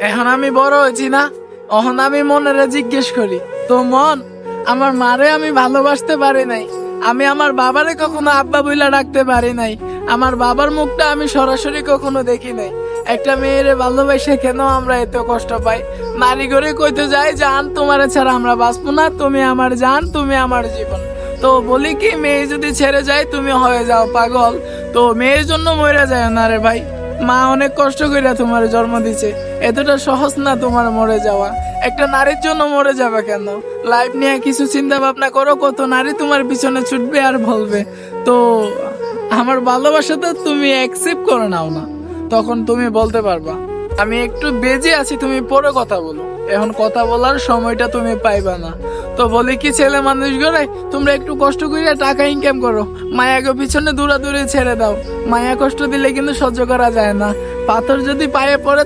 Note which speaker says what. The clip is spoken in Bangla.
Speaker 1: এখন আমি বড় হয়েছি না, এখন আমি মনেরে জিজ্ঞেস করি, তো মন, আমার মারে আমি ভালোবাসতে পারি নাই, আমি আমার বাবারে কখনো আব্বা বইলা ডাকতে পারি নাই, আমার বাবার মুখটা আমি সরাসরি কখনো দেখি নাই। একটা মেয়েরে ভালোবাসে কেন আমরা এত কষ্ট পাই? নারী ঘরে কইতে যাই, জান তোমারে ছাড়া আমরা বাঁচবো না, তুমি আমার জান, তুমি আমার জীবন। তো বলি কি, মেয়ে যদি ছেড়ে যায় তুমি হয়ে যাও পাগল, তো মেয়ের জন্য মরে যায় না রে ভাই। মা অনেক কষ্ট করে তোমার জন্ম দিছে, এতটা সহজ না তোমার মরে যাওয়া। একটা নারীর জন্য মরে যাবে কেন? লাইফ নিয়ে কিছু চিন্তা ভাবনা করো, কত নারী তোমার পিছনে ছুটবে আর বলবে। তো আমার ভালোবাসাটা তুমি অ্যাকসেপ্ট করে নাও না, তখন তুমি বলতে পারবা আমি একটু বেজে আছি, তুমি পরে কথা বলো, এখন কথা বলার সময়টা তুমি পাইবা না। তো বলি কি, ছেলে মানুষ গড়ে তোমরা একটু কষ্ট করে টাকা ইনকাম করো, মায়াকে পিছনে দূরাদূরে ছেড়ে দাও। মায়া কষ্ট দিলে কিন্তু সহ্য করা যায় না, পাথর যদি পায়ে পড়ে